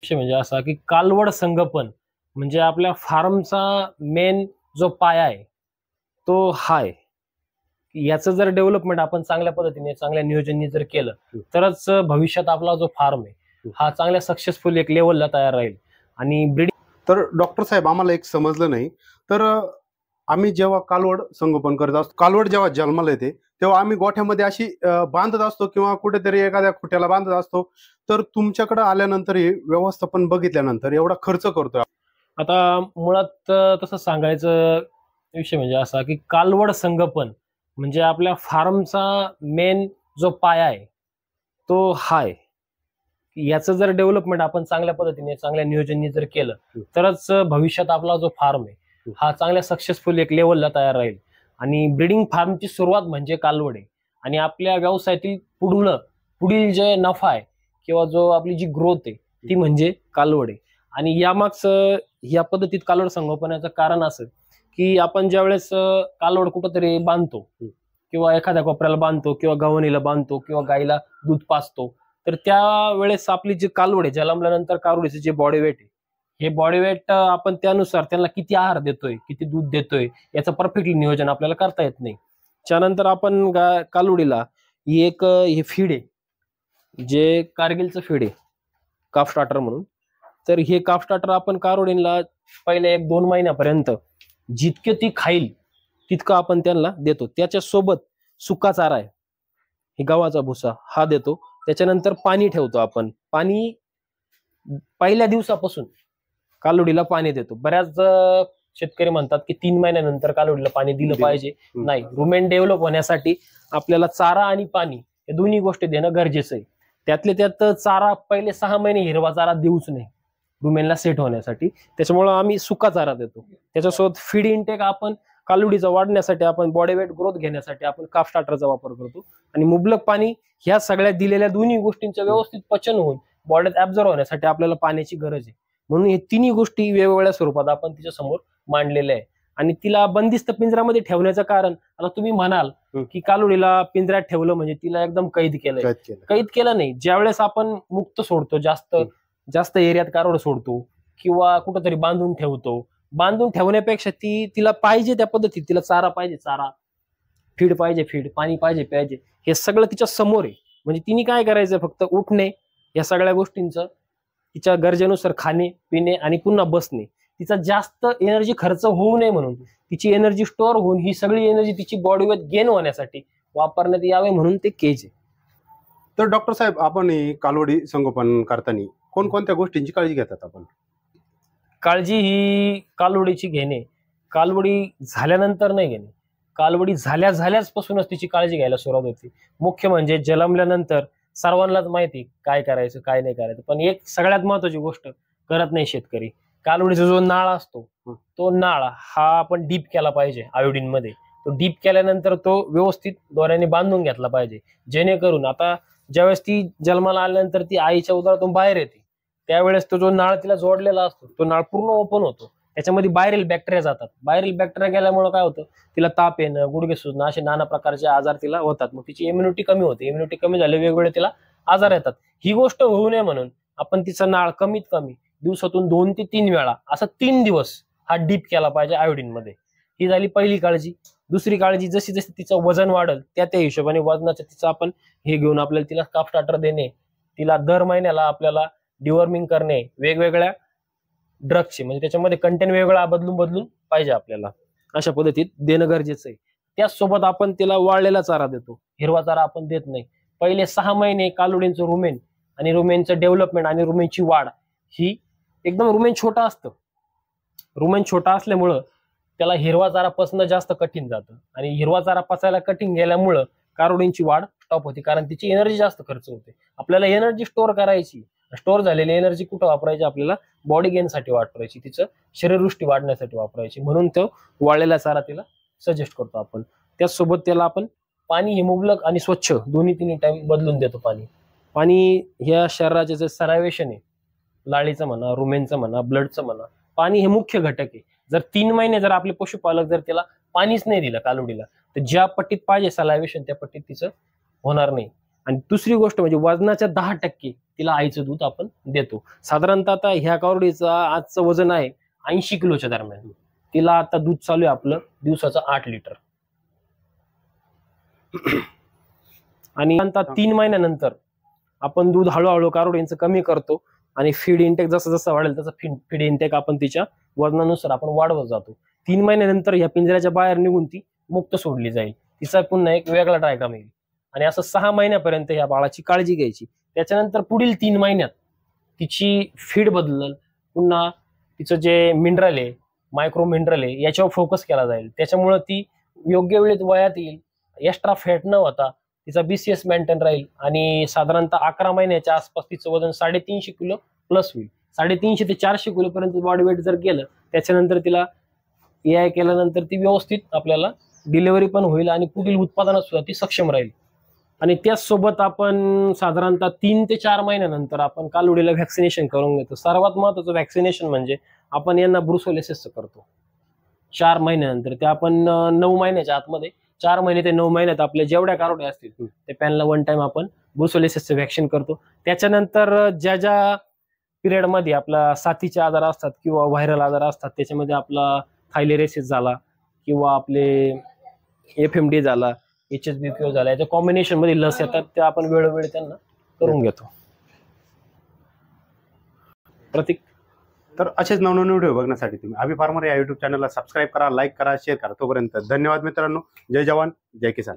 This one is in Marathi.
विषय म्हणजे असा की कालवड संगोपन म्हणजे आपल्या फार्मचा मेन जो पाया आहे तो हा आहे. याचं जर डेव्हलपमेंट आपण चांगल्या पद्धतीने चांगल्या नियोजनाने जर केलं तरच भविष्यात आपला जो फार्म आहे हा चांगल्या सक्सेसफुल एक लेवलला तयार राहील. आणि ब्रीडिंग तर डॉक्टर साहेब आम्हाला एक समजलं नाही. तर आम्ही जेव्हा कालवड संगोपन करत असतो, कालवड जेव्हा जन्माला येते तेव्हा आम्ही गोठ्यामध्ये अशी बांधत असतो किंवा कुठेतरी एखाद्या खुट्याला बांधत असतो. तर तुमच्याकडे आल्यानंतर हे व्यवस्थापन बघितल्यानंतर एवढा खर्च करतोय. आता मुळात तसं सांगायचं विषय म्हणजे असा की कालवड संगोपन म्हणजे आपल्या फार्मचा मेन जो पाया आहे तो हा आहे. याचं जर डेव्हलपमेंट आपण चांगल्या पद्धतीने चांगल्या नियोजनाने जर केलं तरच भविष्यात आपला जो फार्म आहे हा चांगल्या सक्सेसफुल एक लेवलला तयार राहील. आणि ब्रीडिंग फार्मची सुरुवात म्हणजे कालवड आहे. आणि आपल्या व्यवसायातील पुढील जे नफा आहे किंवा जो आपली जी ग्रोथ आहे ती म्हणजे कालवड आहे. आणि यामागचं या पद्धतीत कालवड संगोपनाचं कारण असं की आपण ज्यावेळेस कालवड कुठंतरी बांधतो किंवा एखाद्या कोपऱ्याला बांधतो किंवा गव्हाणीला बांधतो किंवा गाईला दूध पाजतो तर त्यावेळेस आपली जी कालवड आहे जन्मल्यानंतर कालवडीचं जे बॉडी वेट आहे हे बॉडी वेट आपण त्यानुसार त्यांना किती आहार देतोय किती दूध देतोय याचं परफेक्टली नियोजन आपल्याला करता येत नाही. त्यानंतर आपण कालवडीला हे फीड आहे जे कारगिलचं फीड आहे काफ स्टार्टर म्हणून. तर हे काफ स्टार्टर आपण कालवडीला पहिले 1-2 महिन्यापर्यंत जितके ती खाईल तितकं आपण त्यांना देतो. त्याच्यासोबत सुका चारा आहे हे गव्हाचा भुसा हा देतो. त्याच्यानंतर पाणी ठेवतो आपण. पाणी पहिल्या दिवसापासून कालवडीला पाणी देतो. बऱ्याच शेतकरी म्हणतात की 3 महिन्यानंतर कालवडीला पाणी दिलं पाहिजे. नाही, रुमेन डेव्हलप होण्यासाठी आपल्याला चारा आणि पाणी हे दोन्ही गोष्टी देणं गरजेचं आहे. त्यातले त्यात चारा पहिले 6 महिने हिरवा चारा देऊच नाही रुमेनला सेट होण्यासाठी. त्याच्यामुळे आम्ही सुका चारा देतो. त्याच्यासोबत फीड इनटेक आपण कालवडीचा वाढण्यासाठी आपण बॉडी वेट ग्रोथ घेण्यासाठी आपण काफ स्टार्टरचा वापर करतो. आणि मुबलक पाणी ह्या सगळ्या दिलेल्या दोन्ही गोष्टींचं व्यवस्थित पचन होऊन बॉडीत ऍब्झॉर्ब होण्यासाठी आपल्याला पाण्याची गरज आहे. म्हणून हे तिन्ही गोष्टी वेगवेगळ्या स्वरूपात आपण तिच्या समोर मांडलेल्या आहे. आणि तिला बंदिस्त पिंजऱ्यामध्ये ठेवण्याचं कारण आता तुम्ही म्हणाल की कालवडीला पिंजऱ्यात ठेवलं म्हणजे तिला एकदम कैद केलंय. कैद केलं नाही. ज्यावेळेस आपण मुक्त सोडतो जास्त एरियात कालवड सोडतो किंवा कुठंतरी बांधून ठेवतो. बांधून ठेवण्यापेक्षा तिला पाहिजे त्या पद्धतीत तिला चारा पाहिजे चारा, फीड पाहिजे फीड, पाणी पाहिजे हे सगळं तिच्या समोर आहे. म्हणजे तिने काय करायचं फक्त उठणे या सगळ्या गोष्टींचं तिच्या गरजेनुसार खाणे पिणे आणि पुन्हा बसणे. तिचा जास्त एनर्जी खर्च होऊ नये म्हणून तिची एनर्जी स्टोअर होऊन ही सगळी एनर्जी तिची बॉडी वेट गेन होण्यासाठी वापरण्यात यावे म्हणून ते केज आहे. तर डॉक्टर साहेब आपण कालवडी संगोपन करताना कोणकोणत्या गोष्टींची काळजी घेतात आपण? काळजी ही कालवडीची घेणे कालवडी झाल्यानंतर नाही घेणे. कालवडी झाल्याच पासूनच तिची काळजी घ्यायला सुरुवात होती. मुख्य म्हणजे जन्मल्यानंतर सर्वांनाच माहिती काय करायचं काय नाही करायचं. पण एक सगळ्यात महत्वाची गोष्ट करत नाही शेतकरी. कालवडीचा जो नाळ असतो तो नाळ हा आपण डीप केला पाहिजे आयोडीन मध्ये. तो डीप केल्यानंतर तो व्यवस्थित दोऱ्याने बांधून घेतला पाहिजे. जेणेकरून आता ज्यावेळेस ती जन्माला आल्यानंतर ती आईच्या उदरातून बाहेर येते त्यावेळेस तो जो नाळ तिला जोडलेला असतो तो नाळ पूर्ण ओपन होतो. त्याच्यामध्ये व्हायरल बॅक्टेरिया जातात. व्हायरल बॅक्टेरिया गेल्यामुळे काय होतं तिला ताप येणं गुडघे सुजणं असे नाना प्रकारचे आजार तिला होतात. मग तिची इम्युनिटी कमी होते. इम्युनिटी कमी झाले वेगवेगळे तिला आजार येतात. ही गोष्ट होऊ नये म्हणून आपण तिचा नाळ कमीत कमी दिवसातून 2 ते 3 वेळा असं 3 दिवस हा डीप केला पाहिजे आयोडीन मध्ये. ही झाली पहिली काळजी. दुसरी काळजी जशी जशी तिचं वजन वाढेल त्या हिशोबाने वजनाचं तिचं आपण हे घेऊन आपल्याला तिला काफ स्टार्टर देणे. तिला दर महिन्याला आपल्याला डिवॉर्मिंग करणे वेगवेगळ्या ड्रगचे म्हणजे त्याच्यामध्ये कंटेंट वेगवेगळा बदलून पाहिजे आपल्याला. अशा पद्धतीत देणं गरजेचं आहे. त्याचसोबत आपण तिला वाळलेला चारा देतो. हिरवा चारा आपण देत नाही. पहिले 6 महिने कालवडींचं रुमेन आणि रुमेनचं डेव्हलपमेंट आणि रुमेनची वाढ ही एकदम रुमेन छोटा असतं. रुमेन छोटा असल्यामुळं त्याला हिरवा चारा पचणं जास्त कठीण जातं. आणि हिरवा चारा पचायला कठीण गेल्यामुळं कालवडींची वाढ स्टॉप होते. कारण तिची एनर्जी जास्त खर्च होते. आपल्याला एनर्जी स्टोअर करायची. स्टोअर झालेली एनर्जी कुठं वापरायची आपल्याला बॉडी गेनसाठी वापरायची. तिचं शरीरवृष्टी वाढण्यासाठी वापरायची. म्हणून तो वाळलेला चारा तिला सजेस्ट करतो आपण. त्याचसोबत त्याला आपण पाणी हे मुबलक आणि स्वच्छ दोन्ही 3 टाइम बदलून देतो. पाणी ह्या शरीराचे जे सरायवेशन आहे लाळीचं म्हणा रुमेनचं म्हणा ब्लडचं म्हणा पाणी हे मुख्य घटक आहे. जर 3 महिने जर आपले पशुपालक जर त्याला पाणीच नाही दिलं कालवडीला तर ज्या पट्टीत पाहिजे सलायवेशन त्या पट्टीत तिचं होणार नाही. आणि दुसरी गोष्ट म्हणजे वजनाच्या 10% तिला आईचं दूध आपण देतो. साधारणतः आता ह्या कावडीचं आजचं वजन आहे 80 किलोच्या दरम्यान. तिला आता दूध चालू आहे आपलं दिवसाचं 8 लिटर. आणि आता 3 महिन्यानंतर आपण दूध हळूहळू कारोडींचं कमी करतो आणि फीड इंटेक जसं जसं वाढेल तसं फीड इंटेक आपण तिच्या वजनानुसार आपण वाढवत जातो. 3 महिन्यानंतर ह्या पिंजऱ्याच्या बाहेर निघून ती मुक्त सोडली जाईल. तिचा पुन्हा एक वेगळा डायग्राम येईल. आणि असं 6 महिन्यापर्यंत या बाळाची काळजी घ्यायची. त्याच्यानंतर पुढील 3 महिन्यात तिची फीड बदलल, पुन्हा तिचं जे मिनरल आहे, मायक्रो मिनरल आहे, याच्यावर फोकस केला जाईल. त्याच्यामुळे ती योग्य वेळेत वयात येईल, एक्स्ट्रा फॅट न होता तिचा BCS मेंटेन राहील आणि साधारणतः 11 महिन्याच्या आसपास तिचं वजन 350 किलो प्लस होईल. 350 ते 400 किलो पर्यंत बॉडी वेट जर गेलं, त्याच्यानंतर तिला AI केल्यानंतर ती व्यवस्थित आपल्याला डिलिव्हरी पण होईल आणि पुढील उत्पादनात सुद्धा ती सक्षम राहील. आणि त्याचसोबत आपण साधारणतः 3 ते 4 महिन्यानंतर आपण कालवडीला व्हॅक्सिनेशन करून घेतो. सर्वात महत्वाचं व्हॅक्सिनेशन म्हणजे आपण यांना ब्रुसोलिसिसचं करतो 4 महिन्यानंतर. ते आपण 9 महिन्याच्या आतमध्ये 4 महिने ते 9 महिन्यात आपल्या जेवढ्या कारोड्या असतील ते पॅनला 1 टाइम आपण ब्रुसोलिसिसचं व्हॅक्सिन करतो. त्याच्यानंतर ज्या ज्या पिरियडमध्ये आपला साथीचे आजार असतात किंवा व्हायरल आजार असतात, त्याच्यामध्ये आपला थायलेरेसिस झाला किंवा आपले FMD झाला, HSBPO झाला, याच्या कॉम्बिनेशन मध्ये लस येतात, त्या आपण वेळोवेळी त्यांना करून घेतो. प्रतीक. तर असेच नवनवीन व्हिडिओ बघण्यासाठी तुम्ही अभि फार्मर या YouTube चॅनलला सबस्क्राईब करा, लाईक करा, शेअर करा. तोपर्यंत धन्यवाद मित्रांनो. जय जवान, जय किसान.